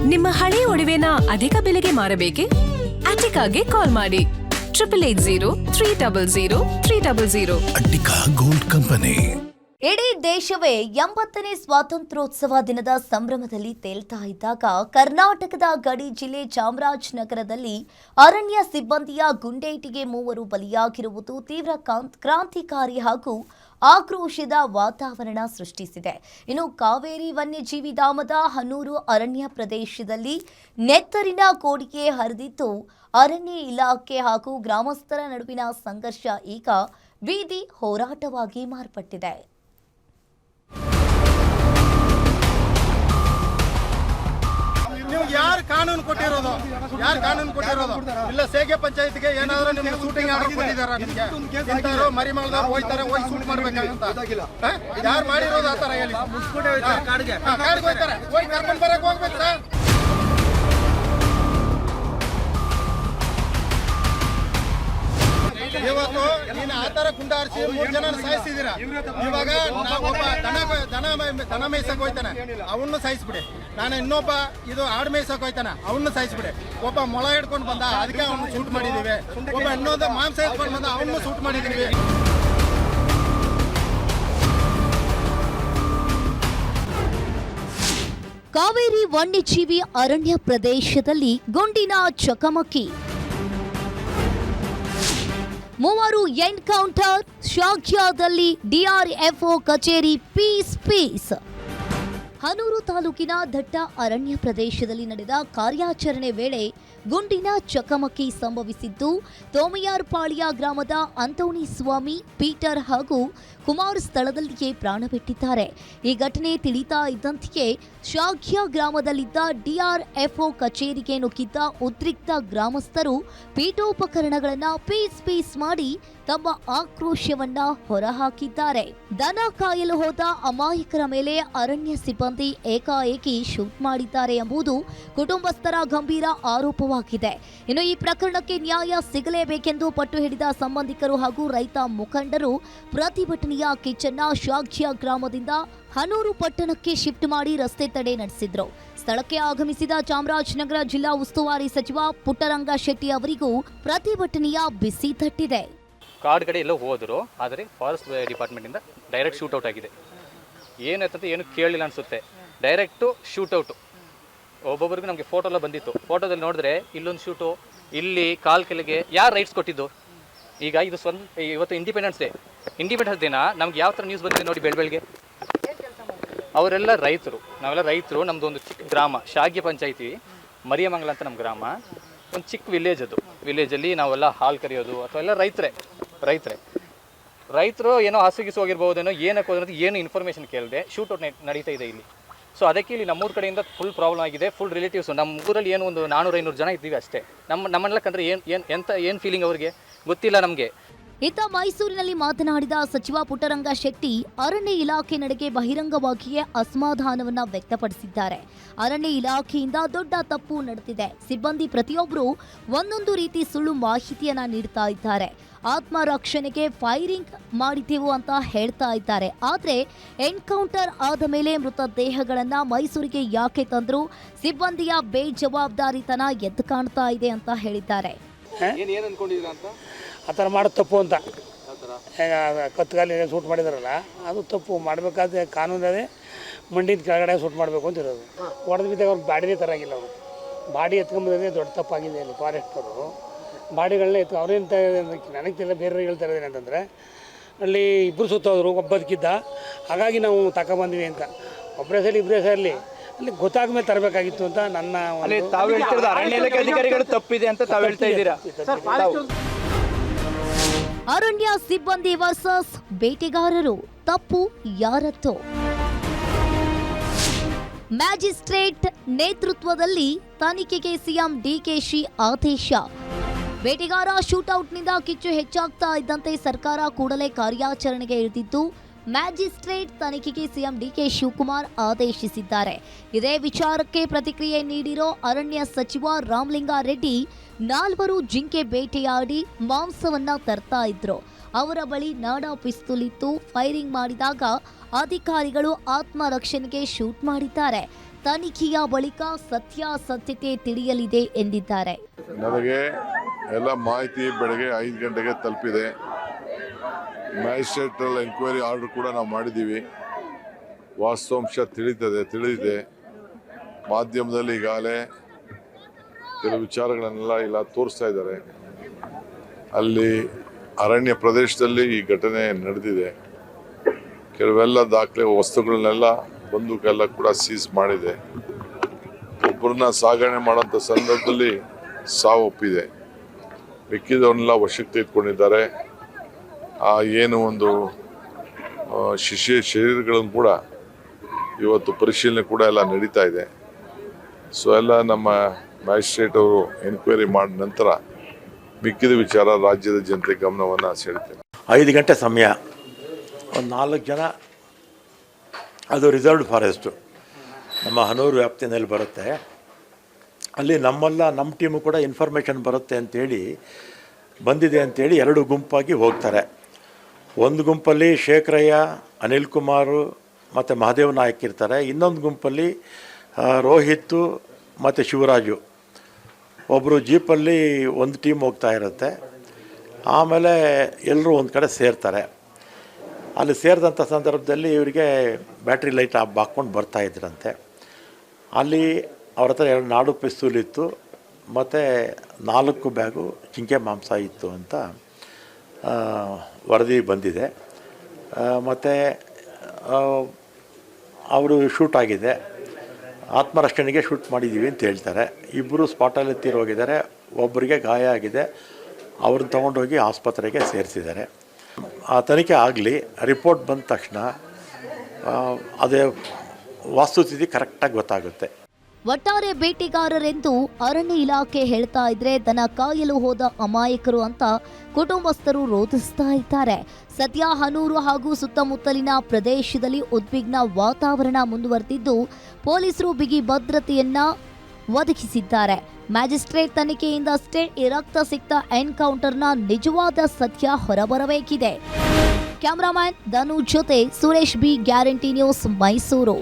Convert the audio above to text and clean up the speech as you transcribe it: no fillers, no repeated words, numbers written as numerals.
ನಿಮ್ಮ ಹಳೆ ಒಡವೆನ ಅಧಿಕ ಬೆಲೆಗೆ ಮಾರಬೇಕೆ? ಅಟಿಕಾಗೆ ಕಾಲ್ ಮಾಡಿ 8803000300. Attica gold company. ಇಡೀ ದೇಶವೇ 80ನೇ ಸ್ವಾತಂತ್ರ್ಯೋತ್ಸವ ದಿನದ ಸಂಭ್ರಮದಲ್ಲಿ ತೇಲ್ತಾ ಇದ್ದಾಗ ಕರ್ನಾಟಕದ ಗಡಿ ಜಿಲ್ಲೆ ಚಾಮರಾಜನಗರದಲ್ಲಿ ಅರಣ್ಯ ಸಿಬ್ಬಂದಿಯ ಗುಂಡೇಟಿಗೆ 3 ಬಲಿಯಾಗಿರುವುದು ತೀವ್ರ ಕ್ರಾಂತಿಕಾರಿ ಹಾಗೂ ಆಕ್ರೋಶದ ವಾತಾವರಣ ಸೃಷ್ಟಿಸಿದೆ. ಇನ್ನು ಕಾವೇರಿ ವನ್ಯಜೀವಿ ಧಾಮದ ಹನೂರು ಅರಣ್ಯ ಪ್ರದೇಶದಲ್ಲಿ ನೆತ್ತರಿನ ಕೋಡಿಗೆ ಹರಿದಿದ್ದು ಅರಣ್ಯ ಇಲಾಖೆ ಹಾಗೂ ಗ್ರಾಮಸ್ಥರ ನಡುವಿನ ಸಂಘರ್ಷ ಈಗ ಬೀದಿ ಹೋರಾಟವಾಗಿ ಮಾರ್ಪಟ್ಟಿದೆ. ನೀವು ಯಾರು ಕಾನೂನು ಕೊಟ್ಟಿರೋದು ಇಲ್ಲ ಸೇಗೆ ಪಂಚಾಯತ್ಗೆ ಏನಾದರೂ ನಿಮ್ಗೆ ಶೂಟಿಂಗ್ ಆರ್ಡರ್ ಕೊಟ್ಟಿದಾರ? ನಿಮಗೆ ಇಂಥವ್ರು ಮರಿಮಳದವ್ರು ಹೋಗ್ತಾರೆ, ಹೋಗಿ ಶೂಟ್ ಮಾಡ್ಬೇಕಂತ ಯಾರು ಮಾಡಿರೋದು ಆ ಥರ ಹೇಳಿ? ಕಾಡಿಗೆ ಹೋಗ್ತಾರೆ, ಹೋಗಿ ಕರ್ಕೊಂಡು ಬರಕ್ಕೆ ಹೋಗ್ಬೇಕು ಸರ್. ಇವತ್ತು ನೀನು ಆ ಥರ ಗುಂಡಾರಿಸಿ 3 ಜನ ಸಾಯಿಸಿದ್ದೀರಾ. ಇವಾಗ ಒಬ್ಬ ದನ ಮೇಯ್ಸಕ್ಕೆ ಹೋಯ್ತಾನೆ, ಅವನ್ನ ಸಾಯಿಸ್ಬಿಡಿ. ನಾನು ಇನ್ನೊಬ್ಬ ಇದು ಆಡು ಮೇಯ್ಸಕ್ಕೆ ಹೋಯ್ತಾನೆ, ಅವನ್ನ ಸಾಯಿಸ್ಬಿಡಿ. ಒಬ್ಬ ಮೊಳ ಹಿಡ್ಕೊಂಡು ಬಂದ, ಅದಕ್ಕೆ ಅವನ್ನ ಶೂಟ್ ಮಾಡಿದ್ದೀವಿ. ಒಬ್ಬ ಇನ್ನೊಂದು ಮಾಂಸ ಹಿಡ್ಕೊಂಡು ಬಂದ, ಅವನ್ನ ಶೂಟ್ ಮಾಡಿದ್ದೀವಿ. ಕಾವೇರಿ ವನ್ಯಜೀವಿ ಅರಣ್ಯ ಪ್ರದೇಶದಲ್ಲಿ ಗುಂಡಿನ ಚಕಮಕಿ, 3 ಎನ್ಕೌಂಟರ್, ಶಾಖ್ಯಾದಲ್ಲಿ ಡಿಆರ್ಎಫ್ಒ ಕಚೇರಿ ಪೀಸ್. ಹನೂರು ತಾಲೂಕಿನ ದಟ್ಟ ಅರಣ್ಯ ಪ್ರದೇಶದಲ್ಲಿ ನಡೆದ ಕಾರ್ಯಾಚರಣೆ ವೇಳೆ ಗುಂಡಿನ ಚಕಮಕಿ ಸಂಭವಿಸಿದ್ದು, ತೋಮಯಾರ್ಪಾಳ್ಯ ಗ್ರಾಮದ ಅಂತೋಣಿ ಸ್ವಾಮಿ, ಪೀಟರ್ ಹಾಗೂ ಕುಮಾರ್ ಸ್ಥಳದಲ್ಲಿಯೇ ಪ್ರಾಣ ಬಿಟ್ಟಿದ್ದಾರೆ. ಈ ಘಟನೆ ತಿಳಿತಾ ಇದ್ದಂತೆಯೇ ಶಾಖ್ಯ ಗ್ರಾಮದಲ್ಲಿದ್ದ ಡಿಆರ್ಎಫ್ಒ ಕಚೇರಿಗೆ ನುಗ್ಗಿದ್ದ ಉದ್ರಿಕ್ತ ಗ್ರಾಮಸ್ಥರು ಪೀಠೋಪಕರಣಗಳನ್ನು ಪೀಸ್ ಮಾಡಿ ತಮ್ಮ ಆಕ್ರೋಶವನ್ನ ಹೊರಹಾಕಿದ್ದಾರೆ. ದನ ಕಾಯಲು ಹೋದ ಅಮಾಯಕರ ಮೇಲೆ ಅರಣ್ಯ ಸಿಬ್ಬಂದಿ ಏಕಾಏಕಿ ಶೂಟ್ ಮಾಡಿದ್ದಾರೆ ಎಂಬುದು ಕುಟುಂಬಸ್ಥರ ಗಂಭೀರ ಆರೋಪವಾಗಿದೆ. ಇನ್ನು ಈ ಪ್ರಕರಣಕ್ಕೆ ನ್ಯಾಯ ಸಿಗಲೇಬೇಕೆಂದು ಪಟ್ಟು ಹಿಡಿದ ಸಂಬಂಧಿಕರು ಹಾಗೂ ರೈತ ಮುಖಂಡರು ಪ್ರತಿಭಟನೆಯ ಕಿಚ್ಚನ್ನ ಶಾಖ್ಯ ಗ್ರಾಮದಿಂದ ಹನೂರು ಪಟ್ಟಣಕ್ಕೆ ಶಿಫ್ಟ್ ಮಾಡಿ ರಸ್ತೆ ತಡೆ ನಡೆಸಿದ್ರು. ಸ್ಥಳಕ್ಕೆ ಆಗಮಿಸಿದ ಚಾಮರಾಜನಗರ ಜಿಲ್ಲಾ ಉಸ್ತುವಾರಿ ಸಚಿವ ಪುಟ್ಟರಂಗ ಶೆಟ್ಟಿ ಅವರಿಗೂ ಪ್ರತಿಭಟನೆಯ ಬಿಸಿ ತಟ್ಟಿದೆ. ಕಾಡು ಕಡೆ ಎಲ್ಲೋ ಹೋದರು, ಆದರೆ ಫಾರೆಸ್ಟ್ ಡಿಪಾರ್ಟ್ಮೆಂಟಿಂದ ಡೈರೆಕ್ಟ್ ಶೂಟೌಟ್ ಆಗಿದೆ. ಏನಾಯ್ತಂತ ಏನು ಕೇಳಲಿಲ್ಲ ಅನಿಸುತ್ತೆ, ಡೈರೆಕ್ಟು ಶೂಟೌಟು. ಒಬ್ಬೊಬ್ಬರಿಗೂ ನಮಗೆ ಫೋಟೋ ಎಲ್ಲ ಬಂದಿತ್ತು. ಫೋಟೋದಲ್ಲಿ ನೋಡಿದ್ರೆ ಇಲ್ಲೊಂದು ಶೂಟು, ಇಲ್ಲಿ ಕಾಲ್ ಕೆಳಗೆ ಯಾರು ರೈಟ್ಸ್ ಕೊಟ್ಟಿದ್ದು? ಈಗ ಇದು ಇವತ್ತು ಇಂಡಿಪೆಂಡೆನ್ಸ್ ದಿನ ನಮ್ಗೆ ಯಾವ ಥರ ನ್ಯೂಸ್ ಬಂದಿದೆ ನೋಡಿ ಬೆಳಗ್ಗೆ. ಅವರೆಲ್ಲ ರೈತರು, ನಾವೆಲ್ಲ ರೈತರು. ನಮ್ಮದು ಒಂದು ಚಿಕ್ಕ ಗ್ರಾಮ, ಶಾಗ್ಯ ಪಂಚಾಯಿತಿ ಮರಿಯಮಂಗಲ ಅಂತ ನಮ್ಮ ಗ್ರಾಮ. ಒಂದು ಚಿಕ್ಕ ವಿಲೇಜ್ ಅದು. ವಿಲೇಜಲ್ಲಿ ನಾವೆಲ್ಲ ಹಾಲು ಕರೆಯೋದು ಅಥವಾ ಎಲ್ಲ ರೈತರು ಏನೋ ಹಾಸಿಗೆ ಹೋಗಿರ್ಬೋದೇನೋ, ಏನಕ್ಕೆ ಹೋದ್ರೆ ಏನು ಇನ್ಫಾರ್ಮೇಷನ್ ಕೇಳಿದೆ ಶೂಟೌಟ್ ನಡೀತಾ ಇದೆ ಇಲ್ಲಿ. ಸೊ ಅದಕ್ಕೆ ಇಲ್ಲಿ ನಮ್ಮೂರ ಕಡೆಯಿಂದ ಫುಲ್ ಪ್ರಾಬ್ಲಮ್ ಆಗಿದೆ. ಫುಲ್ ರಿಲೇಟಿವ್ಸು ನಮ್ಮ ಊರಲ್ಲಿ ಏನು ಒಂದು 400-500 ಜನ ಇದ್ದೀವಿ ಅಷ್ಟೇ. ನಮ್ಮನ್ನೆಲ್ಲ ಕಂಡ್ರೆ ಏನು ಫೀಲಿಂಗ್ ಅವ್ರಿಗೆ ಗೊತ್ತಿಲ್ಲ ನಮಗೆ. ಇತ್ತ ಮೈಸೂರಿನಲ್ಲಿ ಮಾತನಾಡಿದ ಸಚಿವ ಪುಟ್ಟರಂಗ ಶೆಟ್ಟಿ ಅರಣ್ಯ ಇಲಾಖೆ ನಡೆಗೆ ಬಹಿರಂಗವಾಗಿಯೇ ಅಸಮಾಧಾನವನ್ನ ವ್ಯಕ್ತಪಡಿಸಿದ್ದಾರೆ. ಅರಣ್ಯ ಇಲಾಖೆಯಿಂದ ದೊಡ್ಡ ತಪ್ಪು ನಡೆದಿದೆ. ಸಿಬ್ಬಂದಿ ಪ್ರತಿಯೊಬ್ಬರು ಒಂದೊಂದು ರೀತಿ ಸುಳ್ಳು ಮಾಹಿತಿಯನ್ನ ನೀಡ್ತಾ ಇದ್ದಾರೆ. ಆತ್ಮರಕ್ಷಣೆಗೆ ಫೈರಿಂಗ್ ಮಾಡಿದೆವು ಅಂತ ಹೇಳ್ತಾ ಇದ್ದಾರೆ. ಆದರೆ ಎನ್ಕೌಂಟರ್ ಆದ ಮೇಲೆ ಮೃತದೇಹಗಳನ್ನ ಮೈಸೂರಿಗೆ ಯಾಕೆ ತಂದ್ರು? ಸಿಬ್ಬಂದಿಯ ಬೇಜವಾಬ್ದಾರಿತನ ಎದ್ದು ಕಾಣ್ತಾ ಇದೆ ಅಂತ ಹೇಳಿದ್ದಾರೆ. ಆ ಥರ ಮಾಡೋದು ತಪ್ಪು ಅಂತ ಕತ್ತುಗಾಲಿ ಶೂಟ್ ಮಾಡಿದಾರಲ್ಲ, ಅದು ತಪ್ಪು. ಮಾಡಬೇಕಾದ್ರೆ ಕಾನೂನದೇ ಮಂಡಿದ ಕೆಳಗಡೆ ಶೂಟ್ ಮಾಡಬೇಕು ಅಂತ ಇರೋದು. ಹೊಡೆದು ಬಿದ್ದಾಗ ಅವ್ರು ಬಾಡಿನೇ ತರಂಗಿಲ್ಲ. ಅವರು ಬಾಡಿ ಎತ್ಕೊಂಬಂದ್ರೆ ದೊಡ್ಡ ತಪ್ಪಾಗಿದೆ. ಅಲ್ಲಿ ಫಾರೆಸ್ಟವರು ಬಾಡಿಗಳನ್ನ ಅವ್ರೇನು ನನಗೆ ತಿಳಿದ ಬೇರೆ ಹೇಳ್ತಾ ಇರೋದೇನೆ ಅಂತಂದರೆ, ಅಲ್ಲಿ ಇಬ್ಬರು ಸುತ್ತೋದ್ರು, ಒಬ್ಬ ಬದುಕಿದ್ದ. ಹಾಗಾಗಿ ನಾವು ತಗೊಂಬಂದ್ವಿ ಅಂತ. ಒಬ್ಬರೇ ಸರಿ ಇಬ್ಬರೇ ಸರಿ ಅಲ್ಲಿ ಗೊತ್ತಾಗ ಮೇಲೆ ತರಬೇಕಾಗಿತ್ತು ಅಂತ ನನ್ನ ಅಧಿಕಾರಿಗಳು ತಪ್ಪಿದೆ ಅಂತ ತಾವು ಹೇಳ್ತಾ ಇದ್ದೀರಾ? ಅರಣ್ಯ ಸಿಬ್ಬಂದಿ ವರ್ಸಸ್ ಬೇಟೆಗಾರರು, ತಪ್ಪು ಯಾರತ್ತೋ? ಮ್ಯಾಜಿಸ್ಟ್ರೇಟ್ ನೇತೃತ್ವದಲ್ಲಿ ತನಿಖೆಗೆ ಸಿಎಂ ಡಿಕೆಶಿ ಆದೇಶ. ಬೇಟೆಗಾರ ಶೂಟೌಟ್ನಿಂದ ಕಿಚ್ಚು ಹೆಚ್ಚಾಗ್ತಾ ಇದ್ದಂತೆ ಸರ್ಕಾರ ಕೂಡಲೇ ಕಾರ್ಯಾಚರಣೆಗೆ ಇಳಿದಿದ್ದು, ಮ್ಯಾಜಿಸ್ಟ್ರೇಟ್ ತನಿಖೆಗೆ ಸಿಎಂ ಡಿಕೆ ಶಿವಕುಮಾರ್ ಆದೇಶಿಸಿದ್ದಾರೆ. ಇದೇ ವಿಚಾರಕ್ಕೆ ಪ್ರತಿಕ್ರಿಯೆ ನೀಡಿರೋ ಅರಣ್ಯ ಸಚಿವ ರಾಮಲಿಂಗಾರೆಡ್ಡಿ, 4 ಜಿಂಕೆ ಬೇಟೆಯಾಡಿ ಮಾಂಸವನ್ನ ತರ್ತಾ ಇದ್ರು. ಅವರ ಬಳಿ ನಾಡಾ ಪಿಸ್ತೂಲ್ ಇತ್ತು. ಫೈರಿಂಗ್ ಮಾಡಿದಾಗ ಅಧಿಕಾರಿಗಳು ಆತ್ಮರಕ್ಷಣೆಗೆ ಶೂಟ್ ಮಾಡಿದ್ದಾರೆ. ತನಿಖೆಯ ಬಳಿಕ ಸತ್ಯಾಸತ್ಯತೆ ತಿಳಿಯಲಿದೆ ಎಂದಿದ್ದಾರೆ. ನನಗೆ ಎಲ್ಲ ಮಾಹಿತಿ ಬೆಳಗ್ಗೆ 5 ಗಂಟೆಗೆ ತಲುಪಿದೆ. ಮ್ಯಾಜಿಸ್ಟ್ರೇಟಲ್ ಎಂಕ್ವೈರಿ ಆರ್ಡರ್ ಕೂಡ ನಾವು ಮಾಡಿದ್ದೀವಿ. ವಾಸ್ತವಾಂಶ ತಿಳಿದಿದೆ. ಮಾಧ್ಯಮದಲ್ಲಿ ಈಗಾಗಲೇ ಕೆಲವು ವಿಚಾರಗಳನ್ನೆಲ್ಲ ಇಲ್ಲ ತೋರಿಸ್ತಾ ಇದ್ದಾರೆ. ಅಲ್ಲಿ ಅರಣ್ಯ ಪ್ರದೇಶದಲ್ಲಿ ಈ ಘಟನೆ ನಡೆದಿದೆ. ಕೆಲವೆಲ್ಲ ದಾಖಲೆ ವಸ್ತುಗಳನ್ನೆಲ್ಲ ಬಂದೂಕೆಲ್ಲ ಕೂಡ ಸೀಸ್ ಮಾಡಿದೆ. ಒಬ್ಬರನ್ನ ಸಾಗಣೆ ಮಾಡೋಂಥ ಸಂದರ್ಭದಲ್ಲಿ ಸಾವೊಪ್ಪಿದೆ. ಮಿಕ್ಕಿದವನ್ನೆಲ್ಲ ವಶಕ್ಕೆ ತೆಗೆದುಕೊಂಡಿದ್ದಾರೆ. ಏನು ಒಂದು ಶರೀರಗಳನ್ನು ಕೂಡ ಇವತ್ತು ಪರಿಶೀಲನೆ ಕೂಡ ಎಲ್ಲ ನಡೀತಾ ಇದೆ. ಸೊ ಎಲ್ಲ ನಮ್ಮ ಮ್ಯಾಜಿಸ್ಟ್ರೇಟ್ ಅವರು ಎನ್ಕ್ವೈರಿ ಮಾಡಿದ ನಂತರ ಮಿಕ್ಕಿದ ವಿಚಾರ ರಾಜ್ಯದ ಜನತೆ ಗಮನವನ್ನು ಸೆಳೀತೇನೆ. 5 ಗಂಟೆ ಸಮಯ, ಒಂದು 4 ಜನ, ಅದು ರಿಸರ್ವ್ಡ್ ಫಾರೆಸ್ಟು ನಮ್ಮ ಹನೂರು ವ್ಯಾಪ್ತಿನಲ್ಲಿ ಬರುತ್ತೆ. ಅಲ್ಲಿ ನಮ್ಮ ಟೀಮು ಕೂಡ ಇನ್ಫಾರ್ಮೇಷನ್ ಬರುತ್ತೆ ಅಂತೇಳಿ ಬಂದಿದೆ ಅಂತೇಳಿ 2 ಗುಂಪಾಗಿ ಹೋಗ್ತಾರೆ. ಒಂದು ಗುಂಪಲ್ಲಿ ಶೇಖರಯ್ಯ, ಅನಿಲ್ ಕುಮಾರು ಮತ್ತು ಮಹಾದೇವ್ ನಾಯಕ್ ಇರ್ತಾರೆ. ಇನ್ನೊಂದು ಗುಂಪಲ್ಲಿ ರೋಹಿತ್ತು ಮತ್ತು ಶಿವರಾಜು, ಒಬ್ಬರು ಜೀಪಲ್ಲಿ ಒಂದು ಟೀಮ್ ಹೋಗ್ತಾ ಇರುತ್ತೆ. ಆಮೇಲೆ ಎಲ್ಲರೂ ಒಂದು ಕಡೆ ಸೇರ್ತಾರೆ. ಅಲ್ಲಿ ಸೇರಿದಂಥ ಸಂದರ್ಭದಲ್ಲಿ ಇವರಿಗೆ ಬ್ಯಾಟ್ರಿ ಲೈಟ್ ಹಾಕ್ಕೊಂಡು ಬರ್ತಾಯಿದ್ರಂತೆ. ಅಲ್ಲಿ ಅವ್ರ ಹತ್ರ 2 ನಾಡು ಪಿಸ್ತೂಲ್ ಇತ್ತು ಮತ್ತು 4 ಬ್ಯಾಗು ಜಿಂಕೆ ಮಾಂಸ ಇತ್ತು ಅಂತ ವರದಿ ಬಂದಿದೆ. ಮತ್ತು ಅವರು ಶೂಟ್ ಆಗಿದೆ, ಆತ್ಮರಕ್ಷಣೆಗೆ ಶೂಟ್ ಮಾಡಿದ್ದೀವಿ ಅಂತ ಹೇಳ್ತಾರೆ. 2 ಸ್ಪಾಟಲ್ಲಿ ತೀರೋಗಿದ್ದಾರೆ, ಒಬ್ಬರಿಗೆ ಗಾಯ ಆಗಿದೆ. ಅವ್ರನ್ನ ತೊಗೊಂಡೋಗಿ ಆಸ್ಪತ್ರೆಗೆ ಸೇರಿಸಿದ್ದಾರೆ. ಆ ತನಿಖೆ ಆಗಲಿ, ರಿಪೋರ್ಟ್ ಬಂದ ತಕ್ಷಣ ಅದೇ ವಾಸ್ತುಸ್ಥಿತಿ ಕರೆಕ್ಟಾಗಿ ಗೊತ್ತಾಗುತ್ತೆ. ಒಟ್ಟಾರೆ ಬೇಟೆಗಾರರೆಂದು ಅರಣ್ಯ ಇಲಾಖೆ ಹೇಳ್ತಾ ಇದ್ರೆ ದನ ಕಾಯಲು ಹೋದ ಅಮಾಯಕರು ಅಂತ ಕುಟುಂಬಸ್ಥರು ರೋಧಿಸ್ತಾ ಇದ್ದಾರೆ. ಸದ್ಯ ಹನೂರು ಹಾಗೂ ಸುತ್ತಮುತ್ತಲಿನ ಪ್ರದೇಶದಲ್ಲಿ ಉದ್ವಿಗ್ನ ವಾತಾವರಣ ಮುಂದುವರೆದಿದ್ದು ಪೊಲೀಸರು ಬಿಗಿ ಭದ್ರತೆಯನ್ನ ಒದಗಿಸಿದ್ದಾರೆ. ಮ್ಯಾಜಿಸ್ಟ್ರೇಟ್ ತನಿಖೆಯಿಂದಷ್ಟೇ ಈ ರಕ್ತಸಿಕ್ತ ಎನ್ಕೌಂಟರ್ನ ನಿಜವಾದ ಸತ್ಯ ಹೊರಬರಬೇಕಿದೆ. ಕ್ಯಾಮರಾಮ್ಯಾನ್ ಧನು ಜೊತೆ Suresh B, guarantee news, Mysuru.